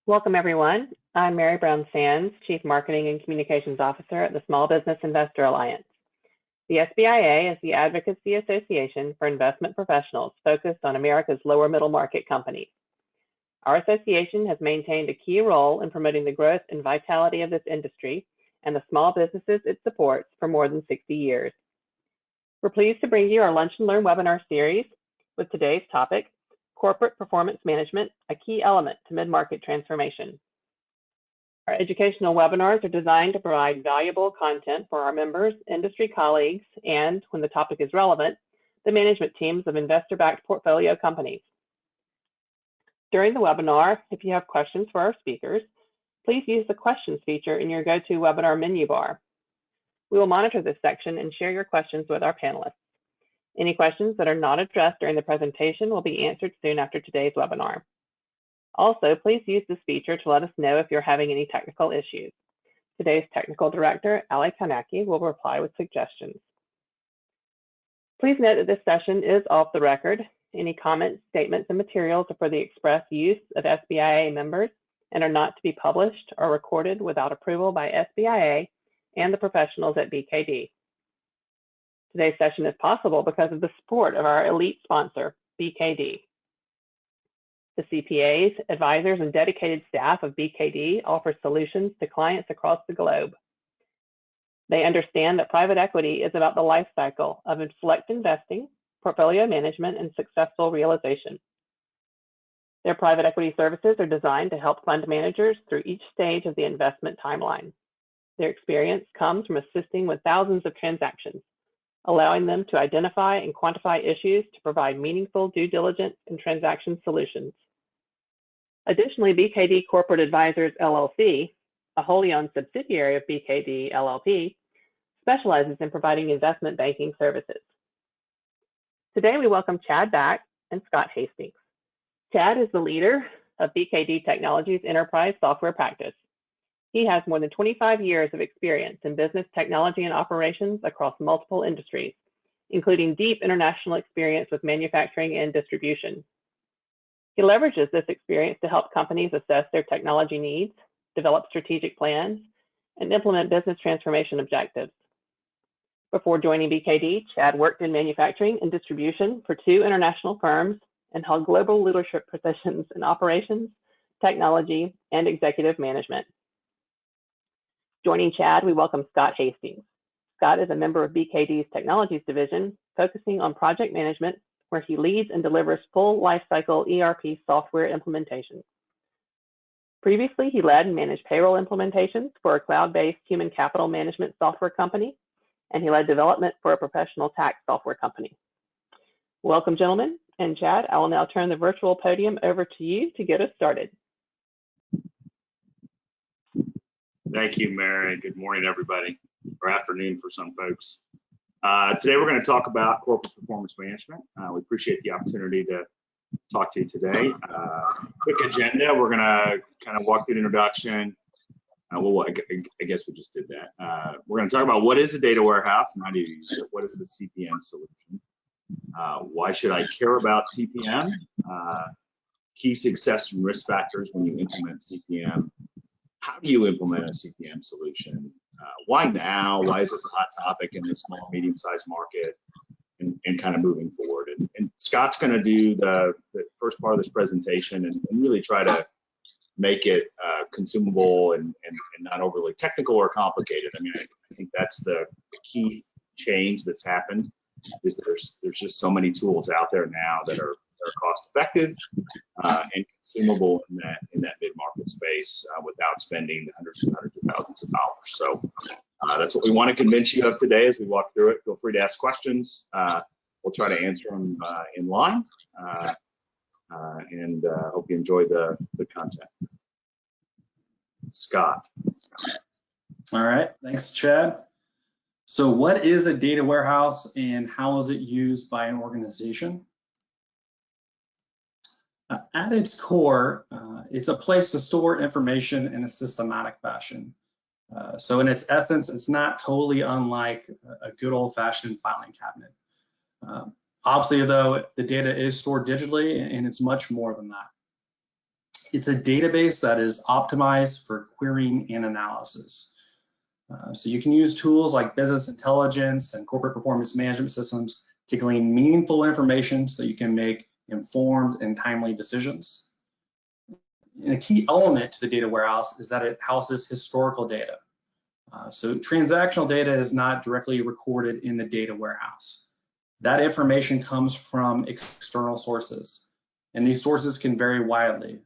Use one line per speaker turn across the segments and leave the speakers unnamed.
Welcome, everyone. I'm Mary Brown Sands, Chief Marketing and Communications Officer at the Small Business Investor Alliance. The SBIA is the advocacy association for investment professionals focused on America's lower middle market companies. Our association has maintained a key role in promoting the growth and vitality of this industry and the small businesses it supports for more than 60 years. We're pleased to bring you our Lunch and Learn webinar series with today's topic, Corporate Performance Management, a key element to mid-market transformation. Our educational webinars are designed to provide valuable content for our members, industry colleagues, and, when the topic is relevant, the management teams of investor-backed portfolio companies. During the webinar, if you have questions for our speakers, please use the questions feature in your GoToWebinar menu bar. We will monitor this section and share your questions with our panelists. Any questions that are not addressed during the presentation will be answered soon after today's webinar. Also, please use this feature to let us know if you're having any technical issues. Today's technical director, Ali Kanaki, will reply with suggestions. Please note that this session is off the record. Any comments, statements, and materials are for the express use of SBIA members and are not to be published or recorded without approval by SBIA and the professionals at BKD. Today's session is possible because of the support of our elite sponsor, BKD. The CPAs, advisors, and dedicated staff of BKD offer solutions to clients across the globe. They understand that private equity is about the life cycle of select investing, portfolio management, and successful realization. Their private equity services are designed to help fund managers through each stage of the investment timeline. Their experience comes from assisting with thousands of transactions, allowing them to identify and quantify issues to provide meaningful due diligence and transaction solutions. Additionally, BKD Corporate Advisors LLC, a wholly owned subsidiary of BKD LLP, specializes in providing investment banking services. Today, we welcome Chad Back and Scott Hastings. Chad is the leader of BKD Technologies Enterprise Software Practice. He has more than 25 years of experience in business technology and operations across multiple industries, including deep international experience with manufacturing and distribution. He leverages this experience to help companies assess their technology needs, develop strategic plans, and implement business transformation objectives. Before joining BKD, Chad worked in manufacturing and distribution for 2 international firms and held global leadership positions in operations, technology, and executive management. Joining Chad, we welcome Scott Hastings. Scott is a member of BKD's Technologies Division, focusing on project management, where he leads and delivers full lifecycle ERP software implementations. Previously, he led and managed payroll implementations for a cloud-based human capital management software company, and he led development for a professional tax software company. Welcome, gentlemen. And Chad, I will now turn the virtual podium over to you to get us started.
Thank you, Mary. Good morning, everybody, or afternoon for some folks. Today, we're going to talk about corporate performance management. We appreciate the opportunity to talk to you today. Quick agenda, we're going to kind of walk through the introduction. I guess we just did that. We're going to talk about what is a data warehouse and how do you use it? What is the CPM solution? Why should I care about CPM? Key success and risk factors when you implement CPM. How do you implement a CPM solution? Why now? Why is it a hot topic in the small, medium-sized market? And kind of moving forward. And Scott's going to do the first part of this presentation and really try to make it consumable and not overly technical or complicated. I mean, I think that's the key change that's happened. Is there's just so many tools out there now that are cost effective and consumable in that mid-market space without spending hundreds of thousands of dollars. So that's what we want to convince you of today as we walk through it. Feel free to ask questions. We'll try to answer them in line and hope you enjoy the content. Scott.
All right, thanks, Chad. So what is a data warehouse and how is it used by an organization? At its core, it's a place to store information in a systematic fashion. So in its essence, it's not totally unlike a good old-fashioned filing cabinet. Obviously, though, the data is stored digitally, and it's much more than that. It's a database that is optimized for querying and analysis. So you can use tools like business intelligence and corporate performance management systems to glean meaningful information so you can make informed and timely decisions. And a key element to the data warehouse is that it houses historical data. So transactional data is not directly recorded in the data warehouse. That information comes from external sources, and these sources can vary widely.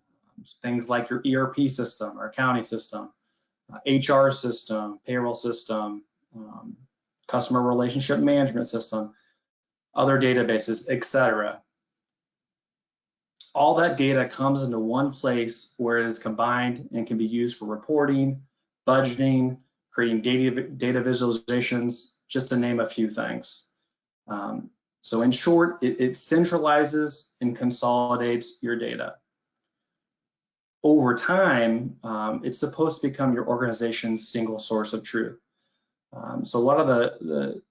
Things like your ERP system or accounting system, HR system, payroll system, customer relationship management system, other databases, etc. All that data comes into one place where it is combined and can be used for reporting, budgeting, creating data visualizations, just to name a few things. So in short, it centralizes and consolidates your data. Over time, it's supposed to become your organization's single source of truth. So a lot of the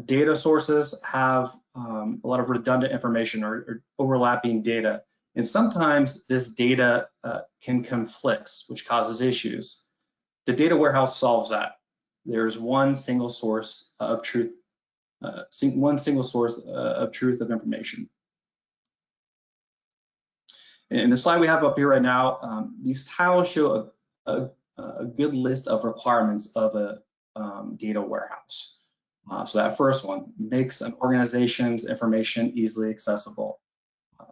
data sources have a lot of redundant information or overlapping data. And sometimes this data can conflict, which causes issues. The data warehouse solves that. There's one single source of truth, one single source of truth of information. In the slide we have up here right now, these tiles show a good list of requirements of a data warehouse. So that first one makes an organization's information easily accessible.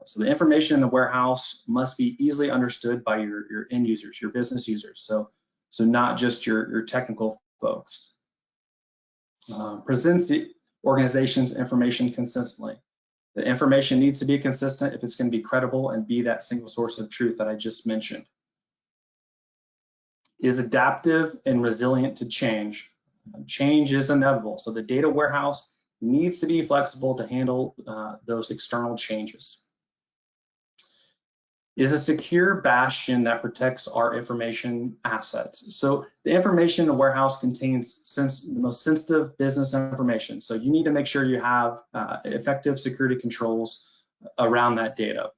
So the information in the warehouse must be easily understood by your end users, your business users. So not just your technical folks. Presents the organization's information consistently. The information needs to be consistent if it's going to be credible and be that single source of truth that I just mentioned. Is adaptive and resilient to change. Change is inevitable, so the data warehouse needs to be flexible to handle those external changes. Is a secure bastion that protects our information assets. So the information in the warehouse contains the most sensitive business information. So you need to make sure you have effective security controls around that data.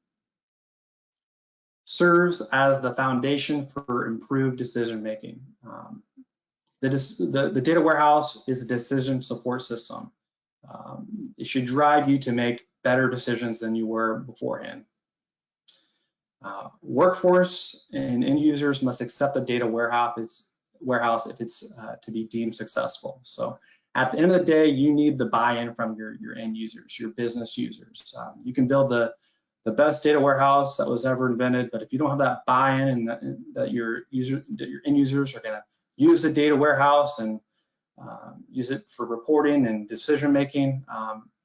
Serves as the foundation for improved decision making. The data warehouse is a decision support system. It should drive you to make better decisions than you were beforehand. Workforce and end users must accept the data warehouse if it's to be deemed successful. So at the end of the day, you need the buy-in from your end users, your business users. You can build the best data warehouse that was ever invented, but if you don't have that buy-in and that your end users are going to use the data warehouse and use it for reporting and decision making,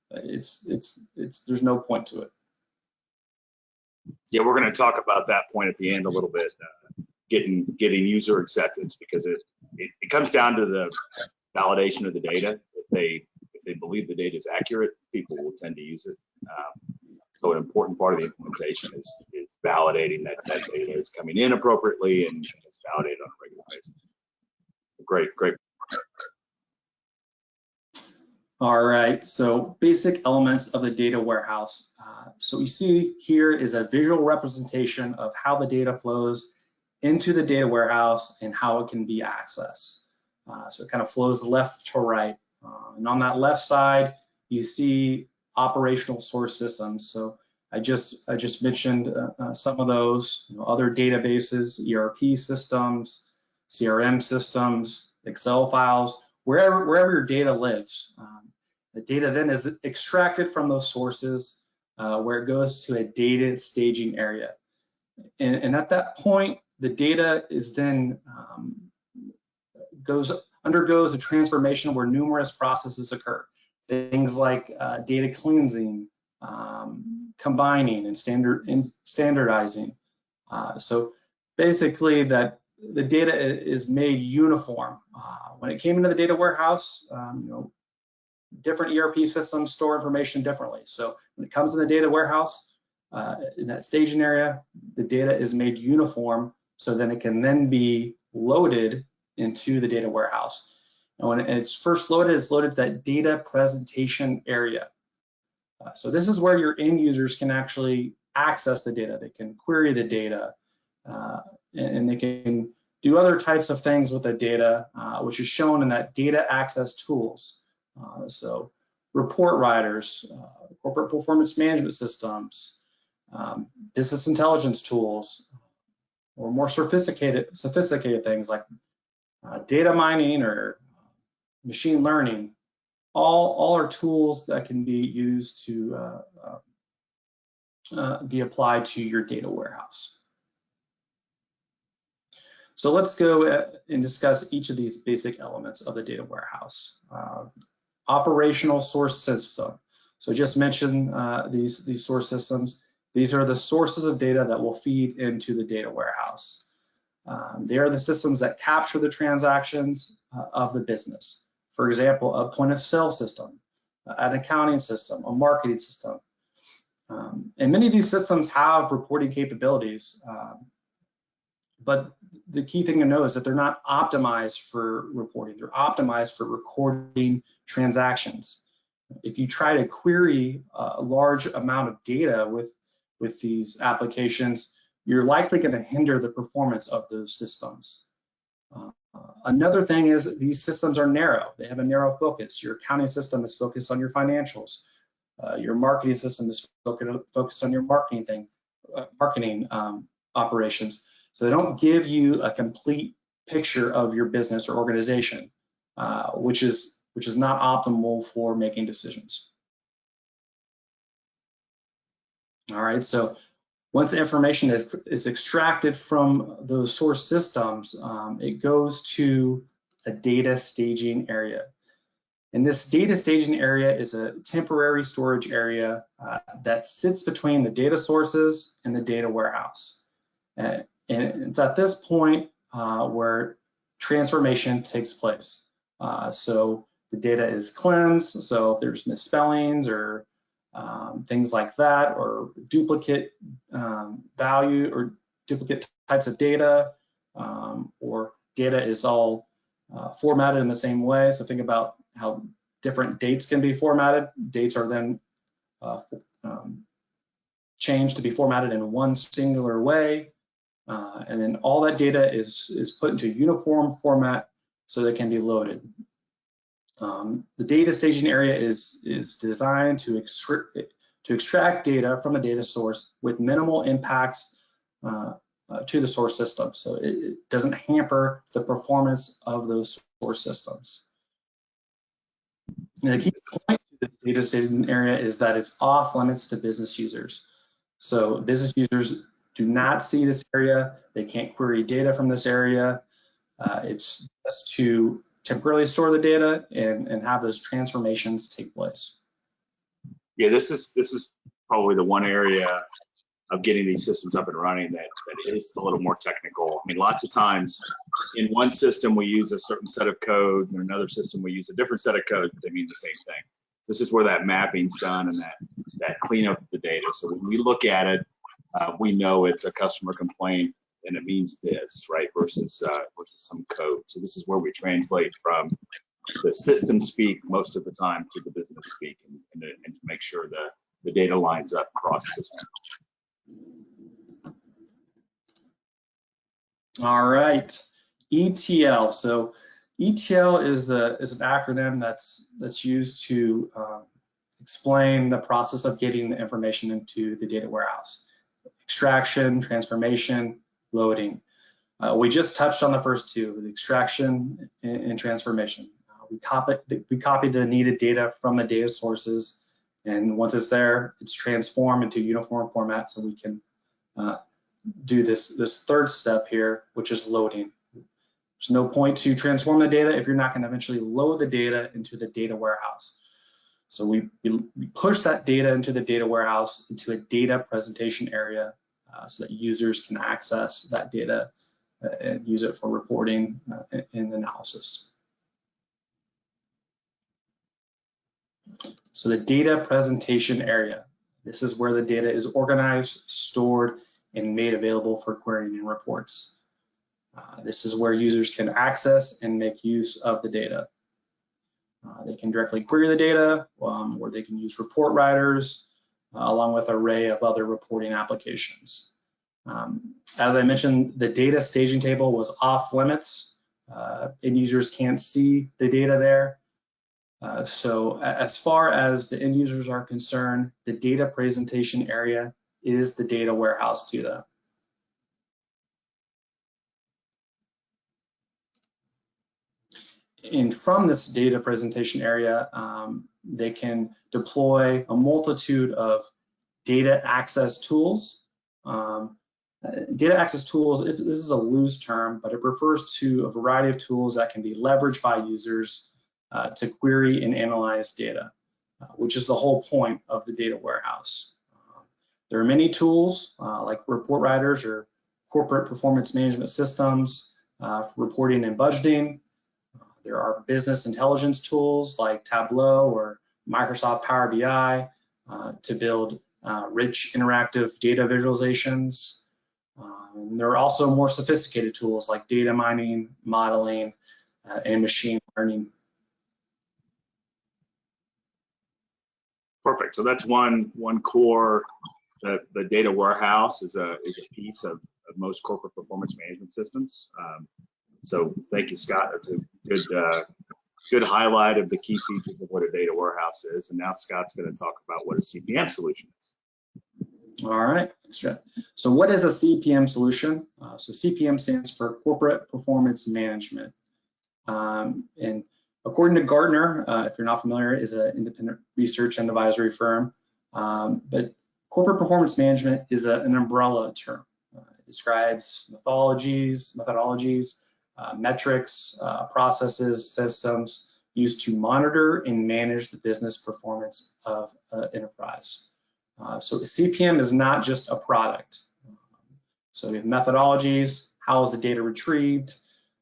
there's no point to it.
Yeah, we're going to talk about that point at the end a little bit, getting user acceptance, because it comes down to the validation of the data. If they believe the data is accurate, people will tend to use it. So an important part of the implementation is validating that data is coming in appropriately and it's validated on a regular basis. Great.
All right, so basic elements of the data warehouse. So you see here is a visual representation of how the data flows into the data warehouse and how it can be accessed. So it kind of flows left to right. And on that left side, you see operational source systems. So I just mentioned some of those, other databases, ERP systems, CRM systems, Excel files, wherever your data lives. The data then is extracted from those sources where it goes to a data staging area. And at that point, the data is then undergoes a transformation where numerous processes occur. Things like data cleansing, combining, and standardizing. So basically, that the data is made uniform. When it came into the data warehouse, different ERP systems store information differently. So when it comes in the data warehouse, in that staging area, the data is made uniform, so then it can then be loaded into the data warehouse. And when it's first loaded, it's loaded to that data presentation area. So this is where your end users can actually access the data. They can query the data. and they can do other types of things with the data, which is shown in that data access tools. So report writers, corporate performance management systems, business intelligence tools, or more sophisticated things like data mining or machine learning. All are tools that can be used to be applied to your data warehouse. So let's go and discuss each of these basic elements of the data warehouse. Operational source system. So I just mentioned these source systems. These are the sources of data that will feed into the data warehouse. They are the systems that capture the transactions of the business. For example, a point of sale system, an accounting system, a marketing system. And many of these systems have reporting capabilities, but the key thing to know is that they're not optimized for reporting. They're optimized for recording transactions. If you try to query a large amount of data with these applications, you're likely going to hinder the performance of those systems. Another thing is these systems are narrow. They have a narrow focus. Your accounting system is focused on your financials. Your marketing system is focused on your marketing operations. So they don't give you a complete picture of your business or organization, which is not optimal for making decisions. All right, so once the information is extracted from those source systems, it goes to a data staging area. And this data staging area is a temporary storage area that sits between the data sources and the data warehouse. And it's at this point where transformation takes place. So the data is cleansed, so if there's misspellings or things like that, or duplicate value or duplicate types of data, or data is all formatted in the same way. So think about how different dates can be formatted. Dates are then changed to be formatted in one singular way. And then all that data is put into a uniform format so that it can be loaded. The data staging area is designed to extract data from a data source with minimal impacts to the source system. So it doesn't hamper the performance of those source systems. And the key point to the data staging area is that it's off limits to business users. So business users do not see this area. They can't query data from this area. It's just to temporarily store the data and have those transformations take place.
Yeah, this is probably the one area of getting these systems up and running that is a little more technical. I mean, lots of times in one system we use a certain set of codes, and another system we use a different set of codes, but they mean the same thing. This is where that mapping's done and that cleanup of the data. So when we look at it, we know it's a customer complaint and it means this, right? Versus some code. So this is where we translate from the system speak most of the time to the business speak, and to make sure the data lines up cross system.
All right, ETL. So ETL is an acronym that's used to explain the process of getting the information into the data warehouse: extraction, transformation, loading. We just touched on the first two, the extraction and transformation. We copy the needed data from the data sources, and once it's there, it's transformed into uniform format so we can do this third step here, which is loading. There's no point to transform the data if you're not going to eventually load the data into the data warehouse. So we push that data into the data warehouse into a data presentation area so that users can access that data and use it for reporting and analysis. So the data presentation area, this is where the data is organized, stored, and made available for querying and reports. This is where users can access and make use of the data. They can directly query the data, or they can use report writers, along with an array of other reporting applications. As I mentioned, the data staging table was off limits. End users can't see the data there. So as far as the end users are concerned, the data presentation area is the data warehouse to them. And from this data presentation area, they can deploy a multitude of data access tools. Data access tools, this is a loose term, but it refers to a variety of tools that can be leveraged by users to query and analyze data, which is the whole point of the data warehouse. There are many tools like report writers or corporate performance management systems for reporting and budgeting. There are business intelligence tools like Tableau or Microsoft Power BI to build rich interactive data visualizations. And there are also more sophisticated tools like data mining, modeling, and machine learning.
Perfect. So that's one core. The data warehouse is a piece of most corporate performance management systems. So thank you, Scott. That's a good highlight of the key features of what a data warehouse is. And now Scott's going to talk about what a CPM solution is.
All right. So what is a CPM solution? So CPM stands for Corporate Performance Management. And according to Gartner, if you're not familiar, is an independent research and advisory firm. But corporate performance management is an umbrella term. It describes methodologies, metrics, processes, systems used to monitor and manage the business performance of an enterprise. So CPM is not just a product. So we have methodologies, how is the data retrieved,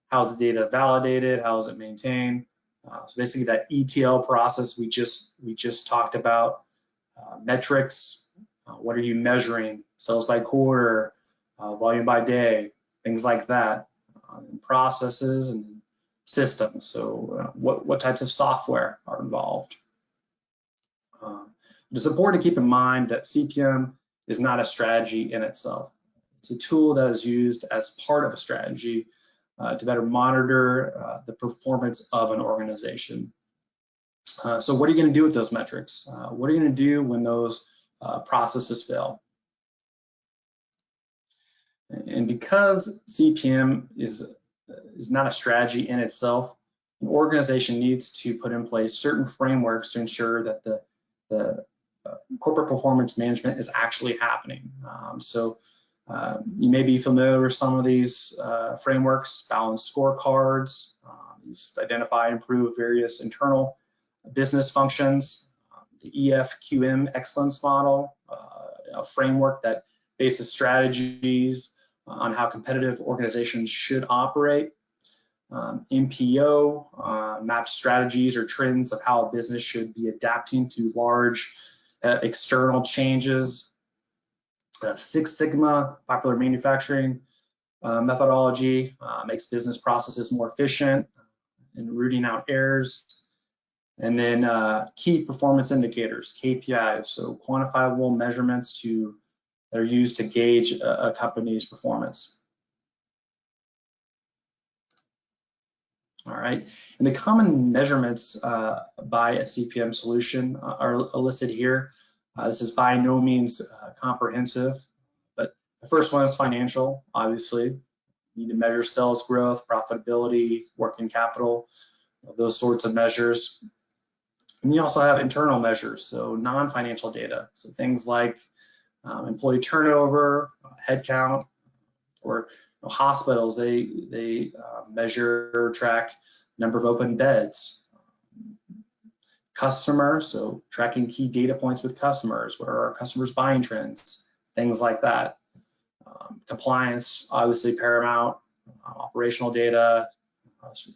how is the data validated, how is it maintained. So basically that ETL process we just talked about, metrics, what are you measuring, sales by quarter, volume by day, things like that, and processes and systems. So what types of software are involved. It's important to keep in mind that CPM is not a strategy in itself. It's a tool that is used as part of a strategy to better monitor the performance of an organization. So what are you going to do with those metrics? What are you going to do when those processes fail? And because CPM is not a strategy in itself, an organization needs to put in place certain frameworks to ensure that the corporate performance management is actually happening. So you may be familiar with some of these frameworks, balanced scorecards, these identify and improve various internal business functions, the EFQM excellence model, a framework that bases strategies on how competitive organizations should operate. MPO maps strategies or trends of how a business should be adapting to large external changes. Six Sigma, popular manufacturing methodology, makes business processes more efficient and rooting out errors. And then key performance indicators, KPIs, so quantifiable measurements that are used to gauge a company's performance. All right, and the common measurements by a CPM solution are listed here. This is by no means comprehensive, but the first one is financial, obviously. You need to measure sales growth, profitability, working capital, those sorts of measures. And you also have internal measures, so non-financial data, so things like employee turnover, headcount, or hospitals, they measure, track number of open beds. Customers, so tracking key data points with customers. What are our customers' buying trends? Things like that. Compliance, obviously paramount. Operational data,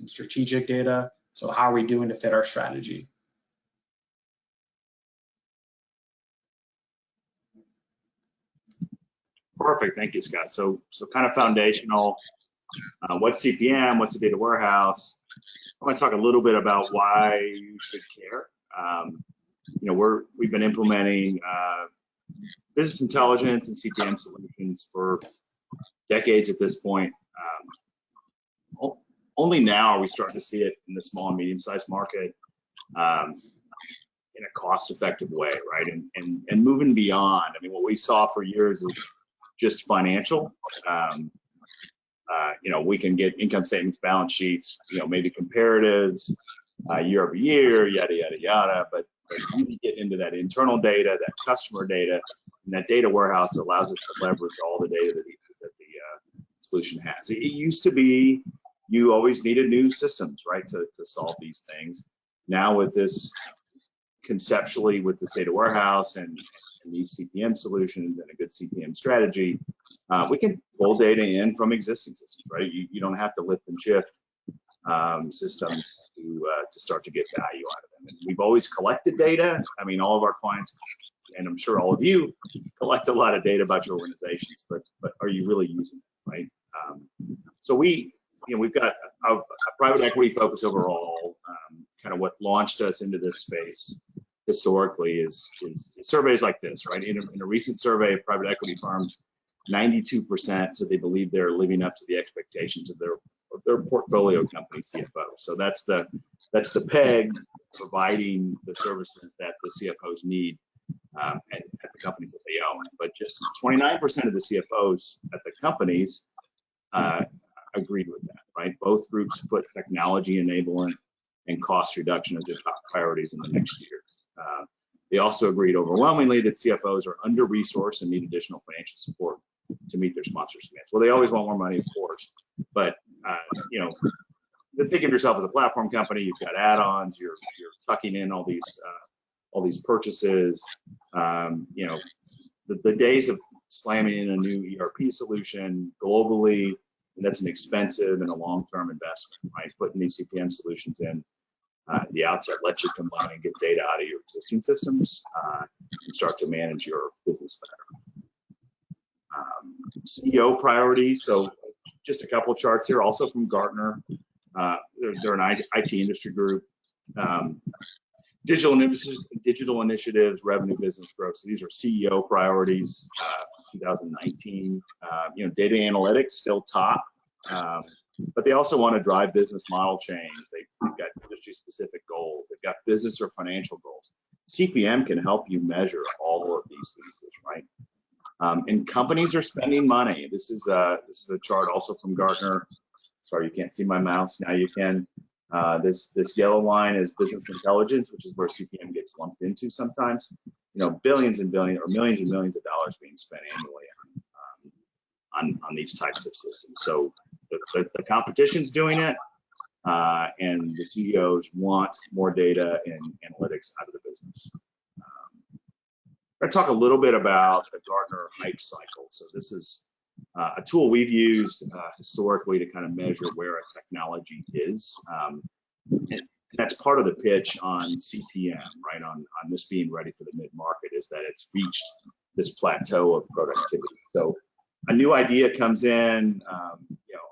strategic data. So how are we doing to fit our strategy?
Perfect, thank you, Scott. So kind of foundational. What's CPM? What's a data warehouse? I want to talk a little bit about why you should care. We've been implementing business intelligence and CPM solutions for decades at this point. Only now are we starting to see it in the small and medium-sized market in a cost-effective way, right? And moving beyond. I mean, what we saw for years is just financial. We can get income statements, balance sheets, maybe comparatives, year over year, yada, yada, yada. But you get into that internal data, that customer data, and that data warehouse allows us to leverage all the data that the solution has. It used to be you always needed new systems, right, to solve these things. Now with this, conceptually with this data warehouse and these CPM solutions and a good CPM strategy, we can pull data in from existing systems, right? You don't have to lift and shift systems to start to get value out of them. And we've always collected data. I mean, all of our clients, and I'm sure all of you, collect a lot of data about your organizations, but are you really using it, right? So we've got a private equity focus overall. Kind of what launched us into this space historically is surveys like this, right? In a recent survey of private equity firms, 92% said they believe they're living up to the expectations of their portfolio company CFO. So that's the peg providing the services that the CFOs need at the companies that they own. But just 29% of the CFOs at the companies agreed with that, right? Both groups put technology enablement and cost reduction as their top priorities in the next year. They also agreed overwhelmingly that CFOs are under-resourced and need additional financial support to meet their sponsors' demands. Well, they always want more money, of course, but think of yourself as a platform company. You've got add-ons. You're tucking in all these purchases. The days of slamming in a new ERP solution globally, that's an expensive and a long-term investment, right? Putting these CPM solutions in at the outset lets you combine and get data out of your existing systems and start to manage your business better. CEO priorities. So just a couple of charts here, also from Gartner. They're an IT industry group. Digital initiatives, revenue, business growth. So these are CEO priorities, 2019. Data analytics still top, but they also want to drive business model change. They've got industry-specific goals. They've got business or financial goals. CPM can help you measure all of these pieces, right? And companies are spending money. This is a chart also from Gartner. Sorry, you can't see my mouse. Now you can. This yellow line is business intelligence, which is where CPM gets lumped into sometimes. Billions and billions or millions and millions of dollars being spent annually on these types of systems. So the competition's doing it, and the CEOs want more data and analytics out of the business. I'm going to talk a little bit about the Gartner hype cycle. So this is a tool we've used historically to kind of measure where a technology is. And that's part of the pitch on CPM, right? On this being ready for the mid-market, is that it's reached this plateau of productivity. So a new idea comes in,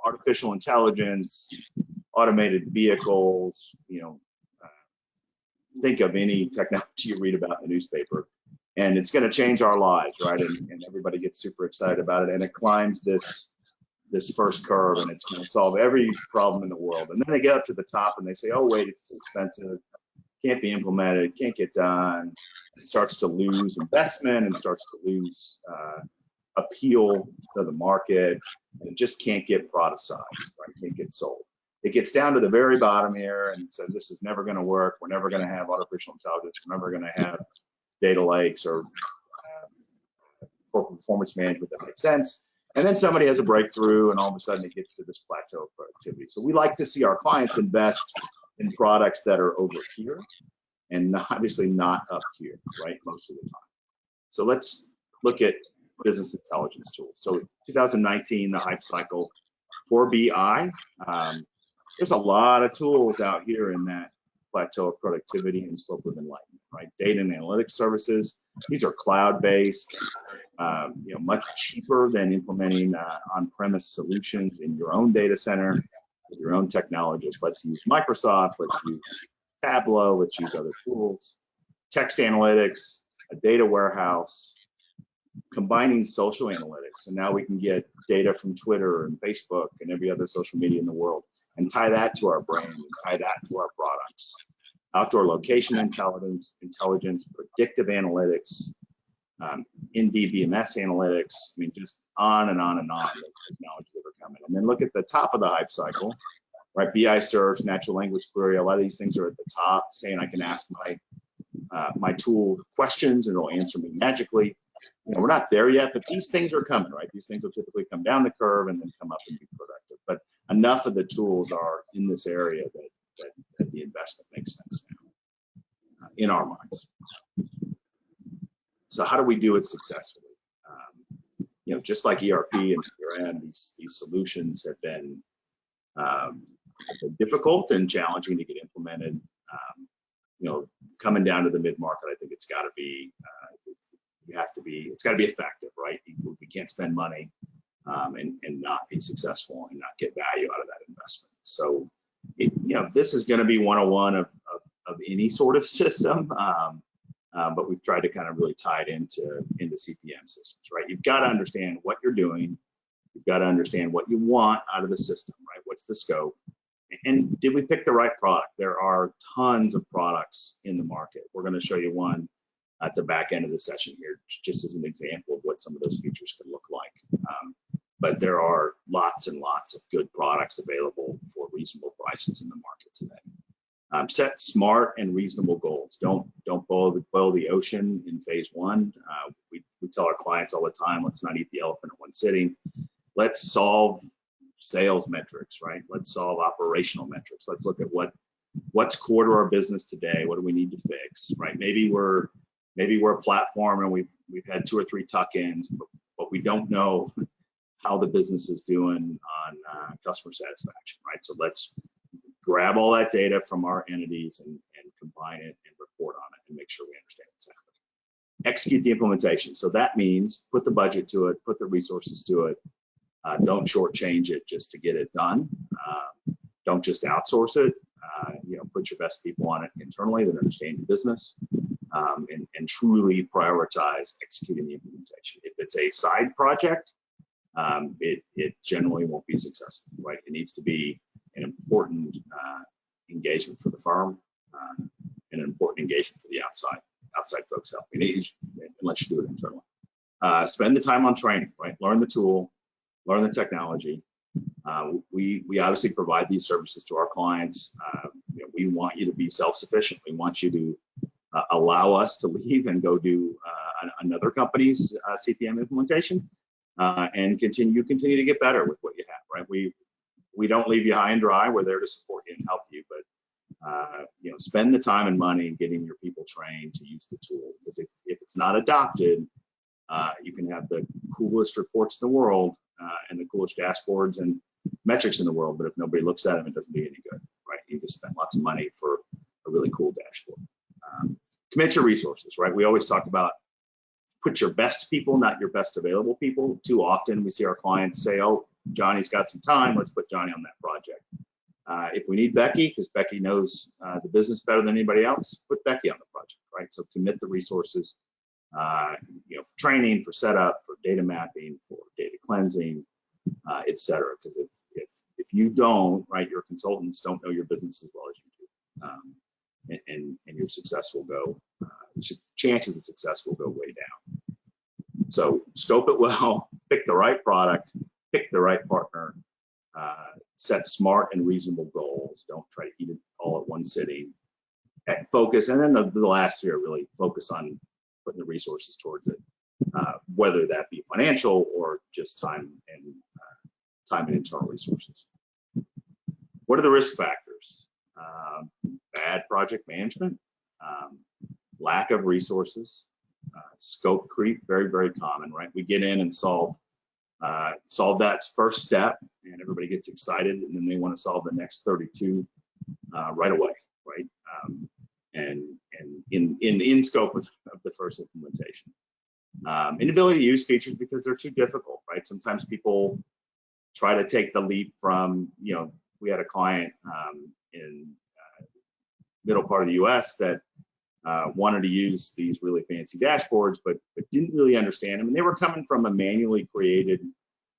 artificial intelligence, automated vehicles, think of any technology you read about in the newspaper, and it's going to change our lives, right? And everybody gets super excited about it, and it climbs this first curve, and it's going to solve every problem in the world. And then they get up to the top and they say, oh, wait, it's too expensive, can't be implemented, can't get done. It starts to lose investment and starts to lose appeal to the market, and it just can't get productized, right? Can't get sold. It gets down to the very bottom here and says, this is never going to work. We're never going to have artificial intelligence. We're never going to have data lakes or corporate performance management that makes sense. And then somebody has a breakthrough, and all of a sudden it gets to this plateau of productivity. So we like to see our clients invest in products that are over here and obviously not up here, right, most of the time. So let's look at business intelligence tools. So 2019, the hype cycle for BI. There's a lot of tools out here in that plateau of productivity and slope of enlightenment, right? Data and analytics services. These are cloud-based, much cheaper than implementing on-premise solutions in your own data center with your own technologists. Let's use Microsoft. Let's use Tableau. Let's use other tools. Text analytics, a data warehouse, combining social analytics, and now we can get data from Twitter and Facebook and every other social media in the world and tie that to our brand and tie that to our products. Outdoor location intelligence, predictive analytics, NDBMS analytics, I mean, just on and on and on the technologies that are coming. And then look at the top of the hype cycle, right? BI search, natural language query, a lot of these things are at the top, saying I can ask my tool questions and it'll answer me magically. You know, we're not there yet, but these things are coming, right? These things will typically come down the curve and then come up and be productive. But enough of the tools are in this area that the investment makes sense now, in our minds. So how do we do it successfully? You know, just like ERP and CRM, these solutions have been difficult and challenging to get implemented. You know, coming down to the mid-market, I think it's got to be, it's got to be effective, right? We can't spend money and not be successful and not get value out of that investment. So, you know, this is going to be 101 of any sort of system, but we've tried to kind of really tie it into CPM systems, right? You've got to understand what you're doing. You've got to understand what you want out of the system, right? What's the scope? And did we pick the right product? There are tons of products in the market. We're going to show you one at the back end of the session here, just as an example of what some of those features could look like. But there are lots and lots of good products available for reasonable prices in the market today. Set smart and reasonable goals. Don't boil the ocean in phase one. We tell our clients all the time, let's not eat the elephant in one sitting. Let's solve sales metrics, right? Let's solve operational metrics. Let's look at what's core to our business today. What do we need to fix, right? Maybe we're a platform and we've had 2 or 3 tuck-ins, but we don't know how the business is doing on customer satisfaction, right? So let's grab all that data from our entities and combine it and report on it and make sure we understand what's happening. Execute the implementation. So that means put the budget to it, put the resources to it. Don't shortchange it just to get it done. Don't just outsource it. You know, put your best people on it internally that understand your business, and truly prioritize executing the implementation. If it's a side project, it generally won't be successful, right? It needs to be an important engagement for the firm and an important engagement for the outside folks helping you, unless you do it internally. Spend the time on training, right? Learn the tool, learn the technology. We obviously provide these services to our clients. You know, we want you to be self-sufficient. We want you to allow us to leave and go do another company's CPM implementation and continue to get better with what you have, right? We don't leave you high and dry. We're there to support you and help you, but you know, spend the time and money in getting your people trained to use the tool, because if it's not adopted, you can have the coolest reports in the world and the coolest dashboards and metrics in the world, but if nobody looks at them, it doesn't do any good, right? You just spend lots of money for a really cool dashboard. Commit your resources, right? We always talk about put your best people, not your best available people. Too often we see our clients say, oh, Johnny's got some time, let's put Johnny on that project. If we need Becky, because Becky knows the business better than anybody else, put Becky on the project, right? So commit the resources, you know, for training, for setup, for data mapping, for data cleansing, et cetera. Because if you don't, right, your consultants don't know your business as well as you do, and your success will go, chances of success will go way down. So scope it well, pick the right product, pick the right partner, set smart and reasonable goals. Don't try to eat it all at one sitting. Focus, and then the last year, really focus on putting the resources towards it, whether that be financial or just time and internal resources. What are the risk factors? Bad project management, lack of resources, scope creep, very, very common, right? We get in and solve that first step, and everybody gets excited, and then they want to solve the next 32 right away, right? And in scope of the first implementation. Inability to use features because they're too difficult, right? Sometimes people try to take the leap from, you know, we had a client in middle part of the US that wanted to use these really fancy dashboards, but didn't really understand them. And they were coming from a manually created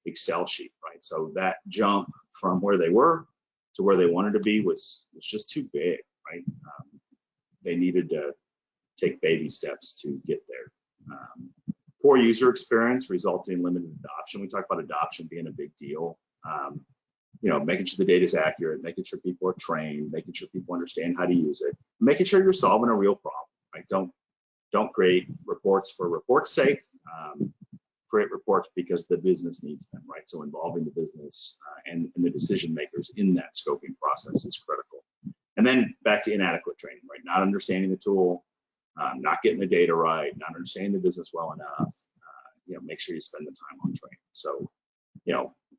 Excel sheet, right? So that jump from where they were to where they wanted to be was just too big, right? They needed to take baby steps to get there. Poor user experience resulting in limited adoption. We talk about adoption being a big deal. Making sure the data is accurate, making sure people are trained, making sure people understand how to use it, making sure you're solving a real problem, right? Don't create reports for report's sake. Create reports because the business needs them, right? So involving the business and the decision makers in that scoping process is critical. And then back to inadequate training, right? Not understanding the tool, not getting the data right, not understanding the business well enough. Make sure you spend the time on training. So,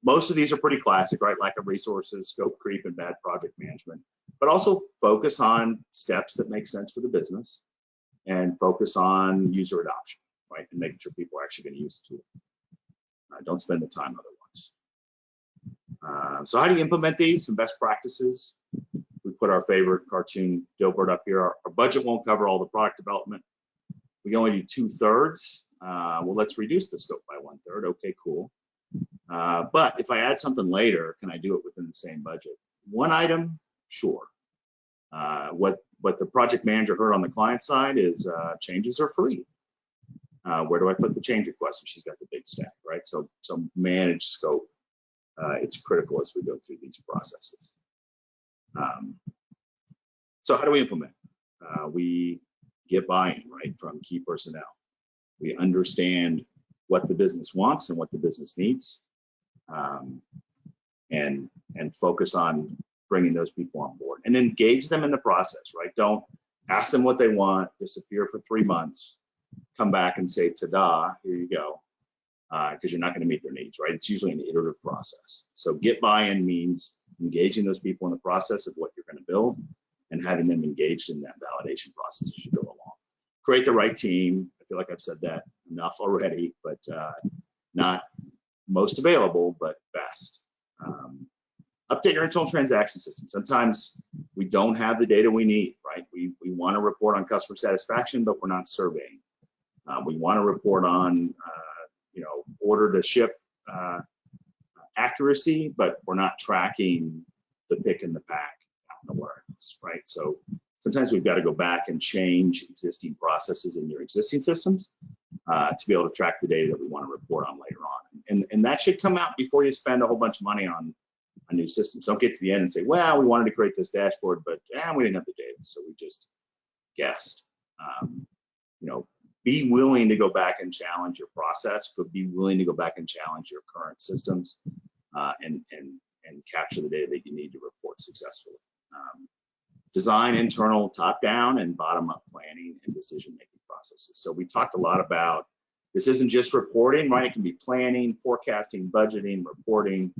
most of these are pretty classic, right? Lack of resources, scope creep, and bad project management. But also focus on steps that make sense for the business and focus on user adoption, right? And making sure people are actually going to use the tool. Don't spend the time otherwise. So how do you implement these? Some best practices. We put our favorite cartoon Dilbert up here. Our budget won't cover all the product development. We can only do 2/3. Well, let's reduce the scope by 1/3. Okay, cool. But if I add something later, can I do it within the same budget? One item, sure. What the project manager heard on the client side is changes are free. Where do I put the change request? She's got the big stack, right? So manage scope. It's critical as we go through these processes. So how do we implement? We get buy-in, right, from key personnel. We understand what the business wants and what the business needs, and focus on bringing those people on board and engage them in the process, right? Don't ask them what they want, disappear for 3 months, come back and say, ta-da, here you go, because you're not going to meet their needs, right? It's usually an iterative process. So get buy-in means engaging those people in the process of what you're going to build and having them engaged in that validation process as you go along. Create the right team. I feel like I've said that enough already, but not most available, but best. Update your internal transaction system. Sometimes we don't have the data we need, right? We want to report on customer satisfaction, but we're not surveying. We want to report on, order to ship accuracy, but we're not tracking the pick and the pack out in the warehouse, right? So sometimes we've got to go back and change existing processes in your existing systems to be able to track the data that we want to report on later on. And that should come out before you spend a whole bunch of money on new systems. Don't get to the end and say, well, we wanted to create this dashboard, but we didn't have the data, so we just guessed. Be willing to go back and challenge your process, but be willing to go back and challenge your current systems and capture the data that you need to report successfully. Design internal top-down and bottom-up planning and decision-making processes. So we talked a lot about this isn't just reporting, right? It can be planning, forecasting, budgeting, reporting,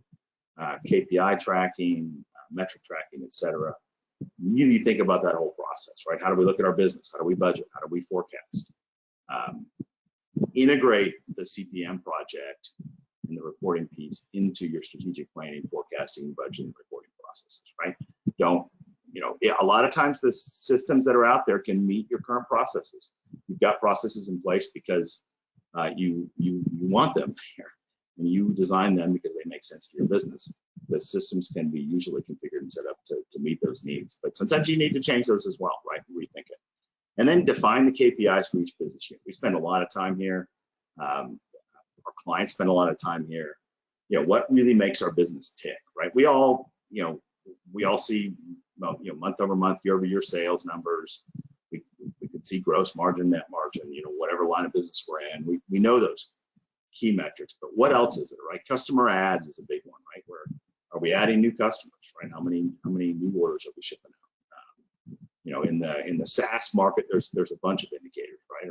KPI tracking, metric tracking, et cetera. You need to think about that whole process, right? How do we look at our business? How do we budget? How do we forecast? Integrate the CPM project and the reporting piece into your strategic planning, forecasting, budgeting, reporting processes, right? A lot of times the systems that are out there can meet your current processes. You've got processes in place because you want them here, and you design them because they make sense for your business. The systems can be usually configured and set up to meet those needs, but sometimes you need to change those as well, right? Rethink it. And then define the KPIs for each business unit. We spend a lot of time here. Our clients spend a lot of time here. What really makes our business tick, right? We all see, month over month, year over year sales numbers. We could see gross margin, net margin, whatever line of business we're in. We know those key metrics, but what else is it, right? Customer adds is a big one, right? Where are we adding new customers, right? How many new orders are we shipping out? In the SaaS market, there's a bunch of indicators, right?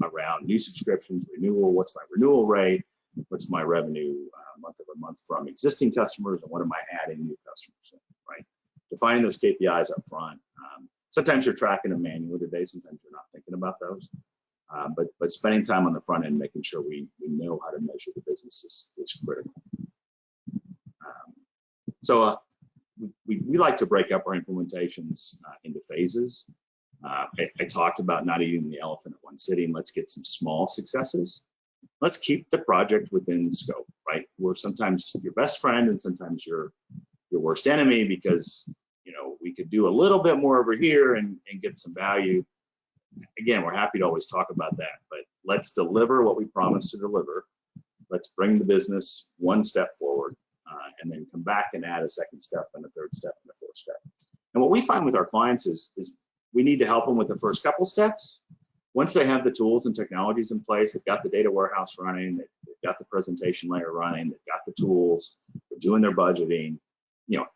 Around new subscriptions, renewal, what's my renewal rate, what's my revenue month over month from existing customers, and what am I adding new customers, right? Defining those KPIs up front. Sometimes you're tracking them manually today, sometimes you're not thinking about those. But spending time on the front end, making sure we know how to measure the business is critical. So we like to break up our implementations into phases. I talked about not eating the elephant at one sitting. Let's get some small successes. Let's keep the project within scope, right? We're sometimes your best friend and sometimes your worst enemy, because we could do a little bit more over here and get some value. Again, we're happy to always talk about that, but let's deliver what we promised to deliver. Let's bring the business one step forward, and then come back and add a second step and a third step and a fourth step. And what we find with our clients is we need to help them with the first couple steps. Once they have the tools and technologies in place, they've got the data warehouse running, they've got the presentation layer running, they've got the tools, they're doing their budgeting,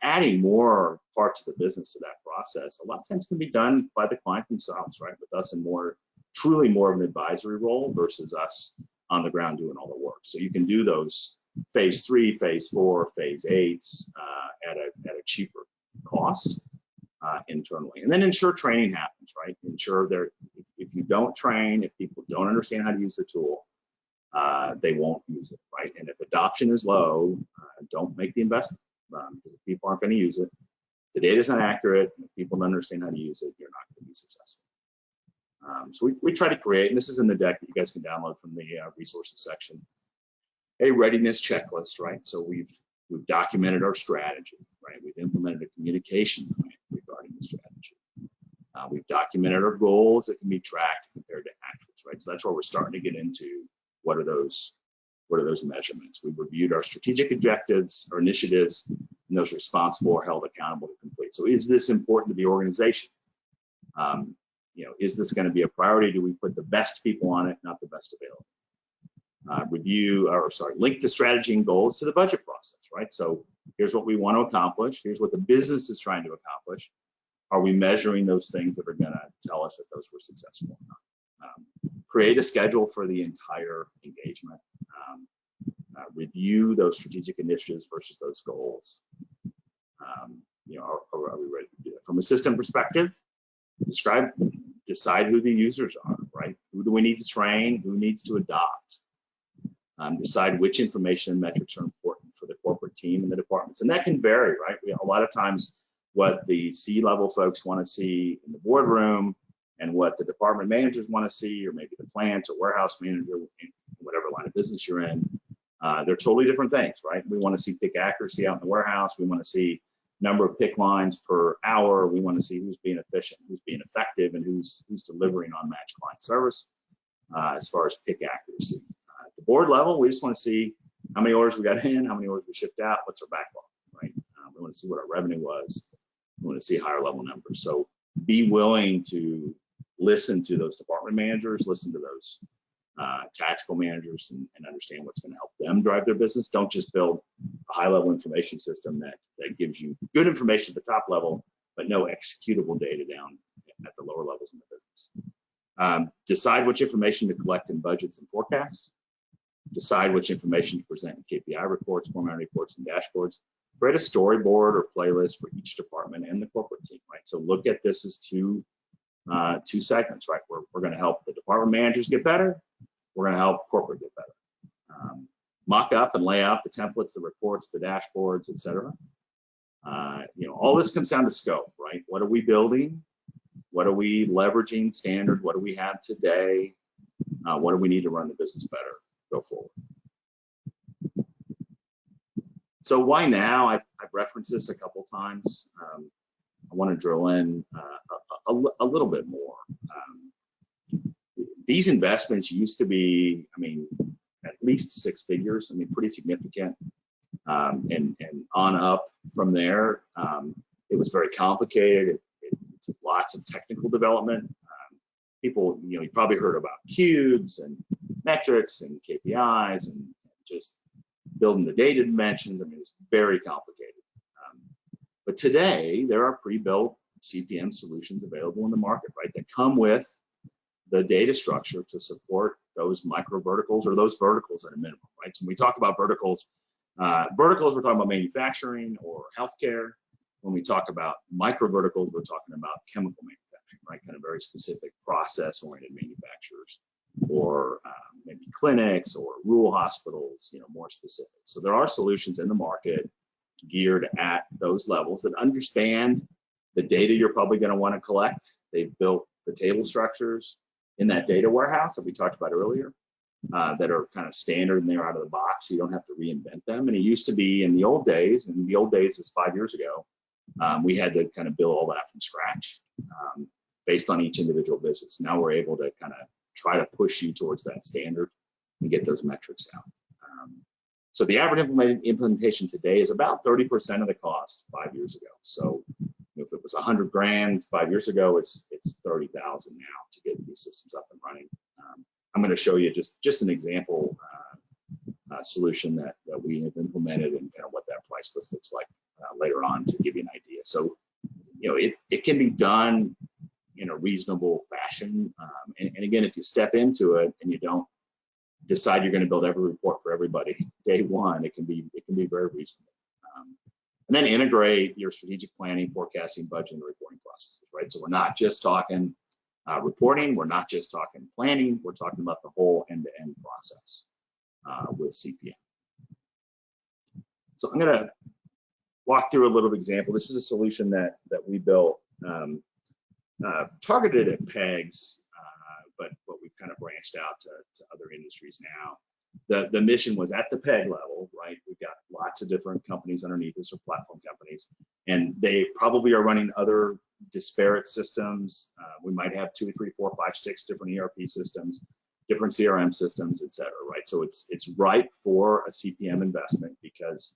adding more parts of the business to that process, a lot of times can be done by the client themselves, right? With us in truly more of an advisory role versus us on the ground doing all the work. So you can do those phase 3, phase 4, phase 8s at a cheaper cost internally. And then ensure training happens, right? Ensure if you don't train, if people don't understand how to use the tool, they won't use it, right? And if adoption is low, don't make the investment. Because if people aren't going to use it, the data is not accurate, and if people don't understand how to use it, you're not going to be successful. So we try to create, and this is in the deck that you guys can download from the resources section, a readiness checklist, right? So we've documented our strategy, right? We've implemented a communication plan regarding the strategy. We've documented our goals that can be tracked compared to actuals, right? So that's where we're starting to get into what are those measurements. We've reviewed our strategic objectives or initiatives, and those responsible or held accountable to complete. So is this important to the organization? Is this going to be a priority? Do we put the best people on it, not the best available? Link the strategy and goals to the budget process, right? So here's what we want to accomplish. Here's what the business is trying to accomplish. Are we measuring those things that are going to tell us that those were successful or not? Create a schedule for the entire engagement. Review those strategic initiatives versus those goals. Are we ready to do that? From a system perspective, decide who the users are, right? Who do we need to train? Who needs to adopt? Decide which information and metrics are important for the corporate team and the departments. And that can vary, right? A lot of times what the C-level folks want to see in the boardroom and what the department managers want to see, or maybe the plant or warehouse manager, in whatever line of business you're in, they're totally different things, right? We want to see pick accuracy out in the warehouse. We want to see number of pick lines per hour. We want to see who's being efficient, who's being effective, and who's delivering on match client service as far as pick accuracy. At the board level, we just want to see how many orders we got in, how many orders we shipped out, what's our backlog, right? We want to see what our revenue was. We want to see higher level numbers. So be willing to listen to those department managers, listen to those tactical managers, and understand what's going to help them drive their business. Don't just build a high level information system that gives you good information at the top level, but no executable data down at the lower levels in the business. Decide which information to collect in budgets and forecasts. Decide which information to present in KPI reports, formatting reports, and dashboards. Create a storyboard or playlist for each department and the corporate team, right? So look at this as two segments, right? We're going to help the department managers get better. We're going to help corporate get better. Mock up and lay out the templates, the reports, the dashboards, et cetera. All this comes down to scope, right? What are we building? What are we leveraging standard? What do we have today? What do we need to run the business better? Go forward. So why now? I've referenced this a couple times. I want to drill in a little bit more. These investments used to be, at least 6 figures. Pretty significant. And on up from there, it was very complicated. It took lots of technical development. People, you probably heard about cubes and metrics and KPIs and just building the data dimensions. It's very complicated. But today, there are pre-built CPM solutions available in the market, right, that come with the data structure to support those micro verticals or those verticals at a minimum, right? So when we talk about verticals, we're talking about manufacturing or healthcare. When we talk about micro verticals, we're talking about chemical manufacturing, right? Kind of very specific process-oriented manufacturers, or maybe clinics or rural hospitals, more specific. So there are solutions in the market geared at those levels that understand the data you're probably going to want to collect. They've built the table structures in that data warehouse that we talked about earlier that are kind of standard and they're out of the box. So you don't have to reinvent them. And it used to be in the old days, and the old days is 5 years ago, we had to kind of build all that from scratch based on each individual business. Now we're able to kind of try to push you towards that standard and get those metrics out. So the average implementation today is about 30% of the cost 5 years ago. So if it was 100 grand 5 years ago, it's 30,000 now to get these systems up and running. I'm going to show you just an example solution that we have implemented and kind of what that price list looks like later on to give you an idea. So, it can be done in a reasonable fashion. And again, if you step into it and you don't decide you're going to build every report for everybody day one, it can be very reasonable. And then integrate your strategic planning, forecasting, budget, and reporting processes, right? So we're not just talking reporting, we're not just talking planning, we're talking about the whole end-to-end process with CPM. So I'm going to walk through a little example. This is a solution that we built targeted at PEGs, but we've kind of branched out to other industries now. The mission was at the PEG level, right? We've got lots of different companies underneath us, or platform companies, and they probably are running other disparate systems. We might have 2, 3, 4, 5, 6 different ERP systems, different CRM systems, et cetera, right? So it's ripe for a CPM investment because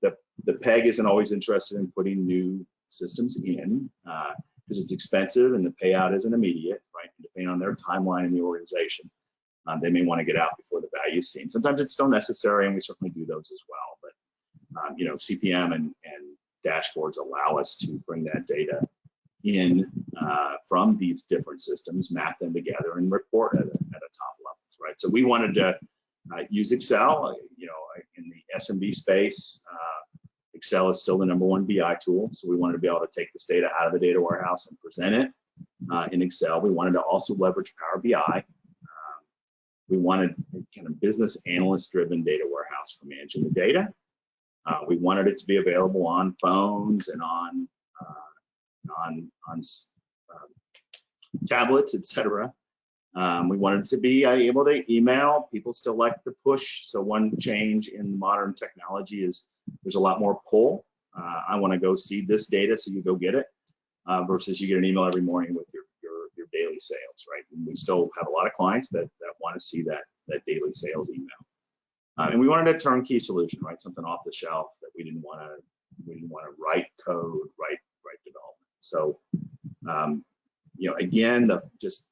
the PEG isn't always interested in putting new systems in because it's expensive and the payout isn't immediate, right? And depending on their timeline in the organization, they may want to get out before the value is seen. Sometimes it's still necessary, and we certainly do those as well. But CPM and dashboards allow us to bring that data in from these different systems, map them together, and report at a top level, right? So we wanted to use Excel. In the SMB space, Excel is still the #1 BI tool. So we wanted to be able to take this data out of the data warehouse and present it in Excel. We wanted to also leverage Power BI. We wanted kind of business analyst-driven data warehouse for managing the data. We wanted it to be available on phones and on tablets, etc. We wanted it to be able to email. People still like the push. So one change in modern technology is there's a lot more pull. I want to go see this data, so you go get it, versus you get an email every morning with your daily sales, right? And we still have a lot of clients that want to see that daily sales email. And we wanted a turnkey solution, right? Something off the shelf that we didn't want to write code, write development. So, again, just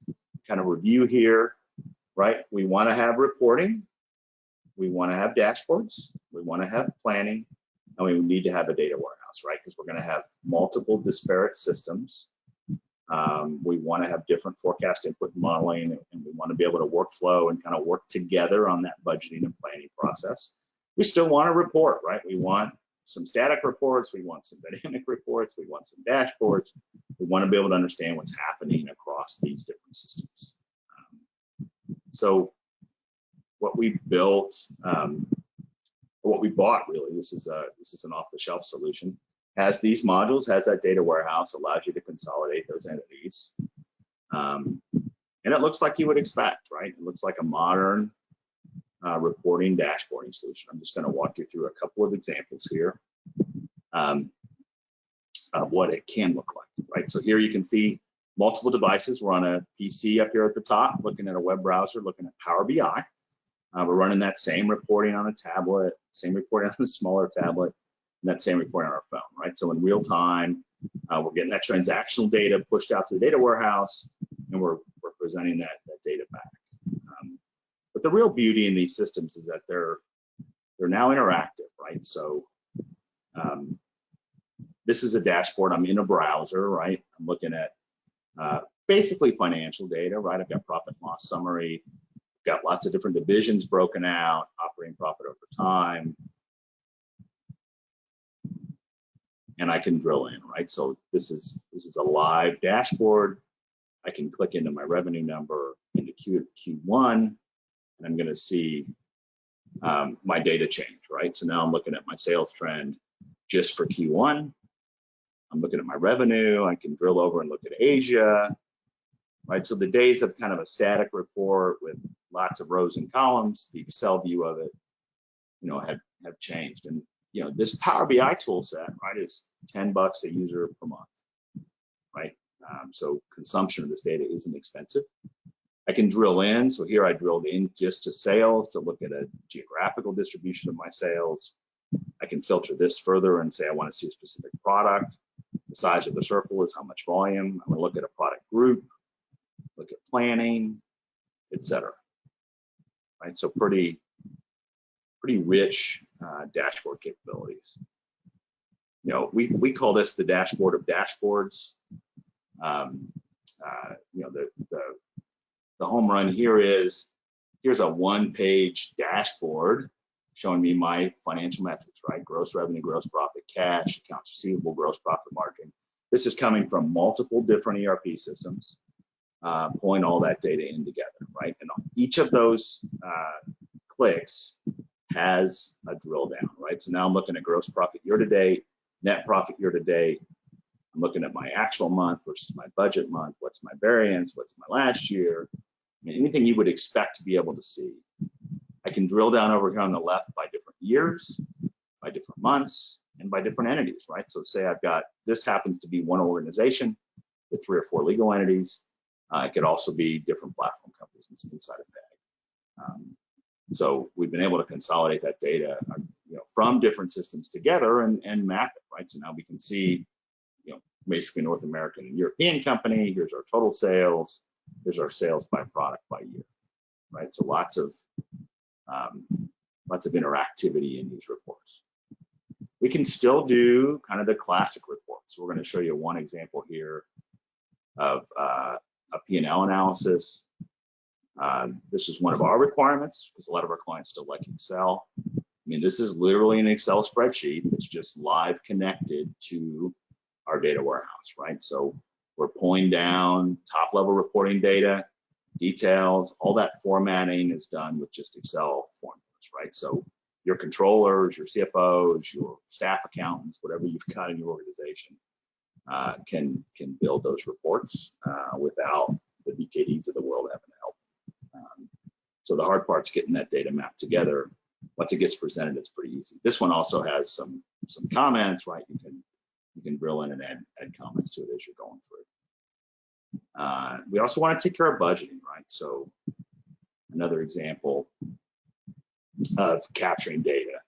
kind of review here, right? We want to have reporting, we want to have dashboards, we want to have planning, and we need to have a data warehouse, right? Because we're going to have multiple disparate systems. We want to have different forecast input modeling, and we want to be able to workflow and kind of work together on that budgeting and planning process. We still want to report, right? We want some static reports, we want some dynamic reports, we want some dashboards. We want to be able to understand what's happening across these different systems. So what we built, or what we bought really, this is an off-the-shelf solution, has these modules, has that data warehouse, allows you to consolidate those entities. And it looks like you would expect, right? It looks like a modern reporting dashboarding solution. I'm just going to walk you through a couple of examples here of what it can look like, right? So here you can see multiple devices. We're on a PC up here at the top, looking at a web browser, looking at Power BI. We're running that same reporting on a tablet, same reporting on a smaller tablet, and that same report on our phone, right? So in real time, we're getting that transactional data pushed out to the data warehouse, and we're presenting that data back. But the real beauty in these systems is that they're now interactive, right? So this is a dashboard. I'm in a browser, right? I'm looking at basically financial data, right? I've got profit and loss summary, got lots of different divisions broken out, operating profit over time, and I can drill in, right? So this is a live dashboard. I can click into my revenue number into Q1, and I'm going to see my data change, right? So now I'm looking at my sales trend just for Q1. I'm looking at my revenue. I can drill over and look at Asia. right? So the days of kind of a static report with lots of rows and columns, the Excel view of it, have changed. And this Power BI tool set, right, is $10 a user per month, right? So consumption of this data isn't expensive. I can drill in. So here I drilled in just to sales to look at a geographical distribution of my sales. I can filter this further and say I want to see a specific product. The size of the circle is how much volume. I'm going to look at a product group, look at planning, etc. Right? So pretty rich dashboard capabilities. We call this the dashboard of dashboards. The home run here is, here's a one-page dashboard showing me my financial metrics, right? Gross revenue, gross profit, cash, accounts receivable, gross profit margin. This is coming from multiple different ERP systems, pulling all that data in together, right? And each of those clicks has a drill down, right? So now I'm looking at gross profit year to date, net profit year to date. I'm looking at my actual month versus my budget month. What's my variance? What's my last year? I mean, anything you would expect to be able to see. I can drill down over here on the left by different years, by different months, and by different entities, right? So say I've got, this happens to be one organization with 3 or 4 legal entities. It could also be different platform companies inside of that. So we've been able to consolidate that data, from different systems together and map it, right? So now we can see, basically North American and European company. Here's our total sales. Here's our sales by product by year, right? So lots of interactivity in these reports. We can still do kind of the classic reports. We're going to show you one example here of a P&L analysis. This is one of our requirements because a lot of our clients still like Excel. I mean, this is literally an Excel spreadsheet that's just live connected to our data warehouse, right? So we're pulling down top level reporting data, details, all that formatting is done with just Excel formulas, right? So your controllers, your CFOs, your staff accountants, whatever you've got in your organization can build those reports without the BKDs of the world having to help. So the hard part's getting that data mapped together. Once it gets presented, it's pretty easy. This one also has some comments, right? You can drill in and add comments to it as you're going through. We also want to take care of budgeting, right? So another example of capturing data.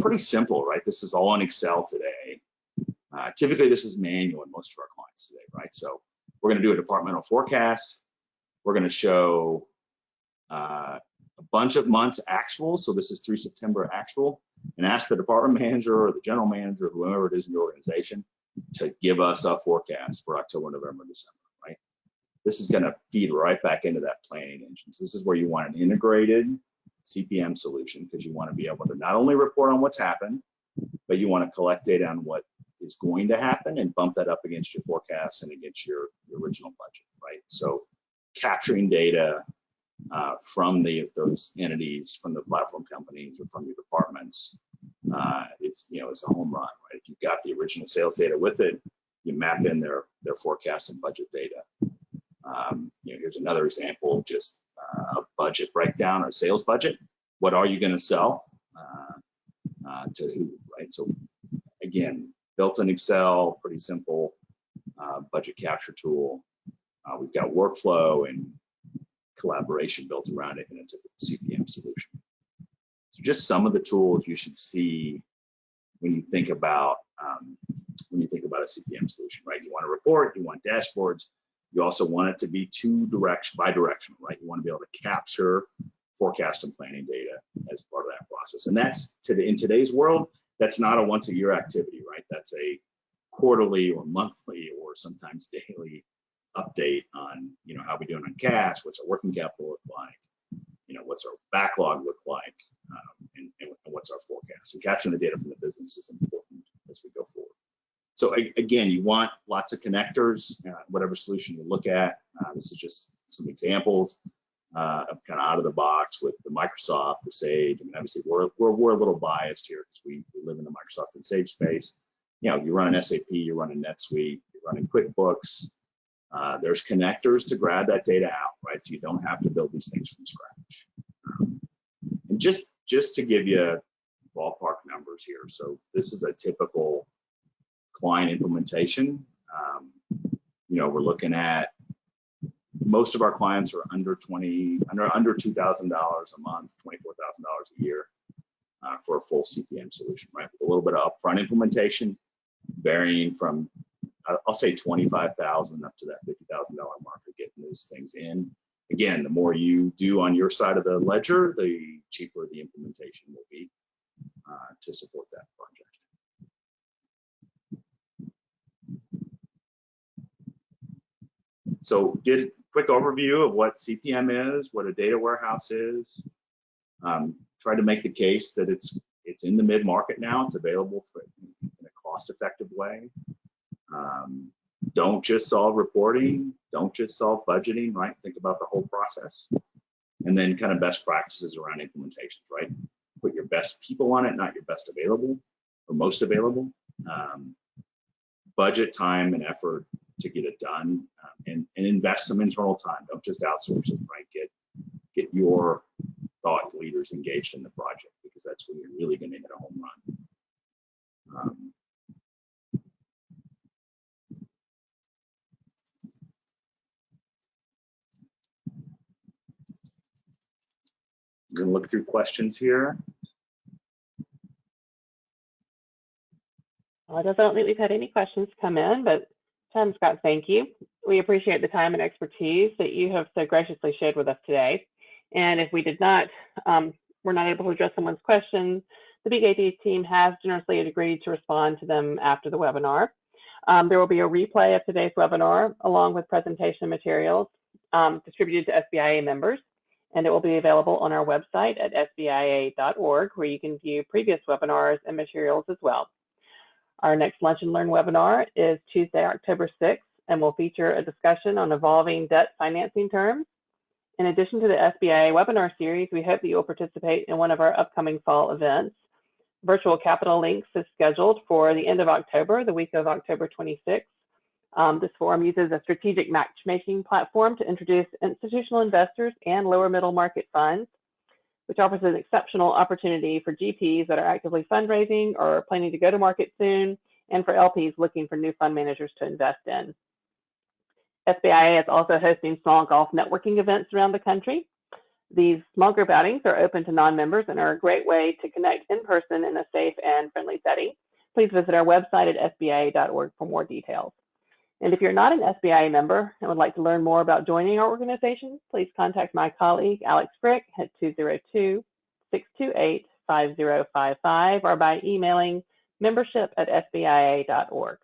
Pretty simple, right? This is all in Excel today. Typically, this is manual in most of our clients today, right? So we're going to do a departmental forecast. We're going to show a bunch of months actual. So this is through September actual, and ask the department manager or the general manager, whoever it is in your organization, to give us a forecast for October, November, December, right? This is going to feed right back into that planning engine. So this is where you want an integrated CPM solution, because you want to be able to not only report on what's happened, but you want to collect data on what is going to happen and bump that up against your forecast and against your original budget, right? So capturing data from those entities, from the platform companies, or from your departments, it's a home run, right? If you've got the original sales data with it, you map in their forecast and budget data. Here's another example of just a budget breakdown or sales budget. What are you going to sell to who, right? So again, built in Excel, pretty simple budget capture tool. We've got workflow and collaboration built around it in a typical CPM solution. So just some of the tools you should see when you think about a CPM solution, right? You want to report, you want dashboards, you also want it to be bi-directional, right? You want to be able to capture forecast and planning data as part of that process. And that's in today's world, that's not a once a year activity, right? That's a quarterly or monthly or sometimes daily update on, how we're doing on cash, what's our working capital look like, what's our backlog look like, and what's our forecast. And capturing the data from the business is important as we go forward. So again, you want lots of connectors, whatever solution you look at. This is just some examples of kind of out of the box with the Microsoft, the Sage. I mean, obviously we're a little biased here because we live in the Microsoft and Sage space. You run an SAP, you're running NetSuite, you're running QuickBooks, There's connectors to grab that data out, right? So you don't have to build these things from scratch. And just to give you ballpark numbers here. So this is a typical client implementation. We're looking at most of our clients are under $2,000 a month, $24,000 a year for a full CPM solution, right? With a little bit of upfront implementation, varying from I'll say 25,000 up to that $50,000 mark of getting those things in. Again, the more you do on your side of the ledger, the cheaper the implementation will be to support that project. So did a quick overview of what CPM is, what a data warehouse is. Try to make the case that it's in the mid-market now. It's available in a cost-effective way. Don't just solve reporting. Don't just solve budgeting, right? Think about the whole process. And then kind of best practices around implementations, right? Put your best people on it, not your best available or most available. Budget time and effort to get it done, and invest some internal time. Don't just outsource it, right? Get your thought leaders engaged in the project, because that's when you're really going to hit a home run. I'm going to look through questions here.
Well, I don't think we've had any questions come in, but Tom, Scott, thank you. We appreciate the time and expertise that you have so graciously shared with us today. And if we did not, we're not able to address someone's questions, the BKD team has generously agreed to respond to them after the webinar. There will be a replay of today's webinar along with presentation materials distributed to SBIA members, and it will be available on our website at sbia.org, where you can view previous webinars and materials as well. Our next Lunch and Learn webinar is Tuesday, October 6th, and will feature a discussion on evolving debt financing terms. In addition to the SBIA webinar series, we hope that you will participate in one of our upcoming fall events. Virtual Capital Links is scheduled for the end of October, the week of October 26th. This forum uses a strategic matchmaking platform to introduce institutional investors and lower middle market funds, which offers an exceptional opportunity for GPs that are actively fundraising or planning to go to market soon, and for LPs looking for new fund managers to invest in. SBIA is also hosting small golf networking events around the country. These small group outings are open to non-members and are a great way to connect in person in a safe and friendly setting. Please visit our website at sbia.org for more details. And if you're not an SBIA member and would like to learn more about joining our organization, please contact my colleague, Alex Frick, at 202-628-5055 or by emailing membership@sbia.org.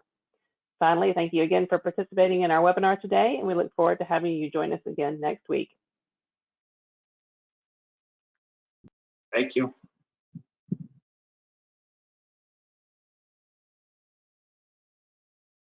Finally, thank you again for participating in our webinar today, and we look forward to having you join us again next week.
Thank you.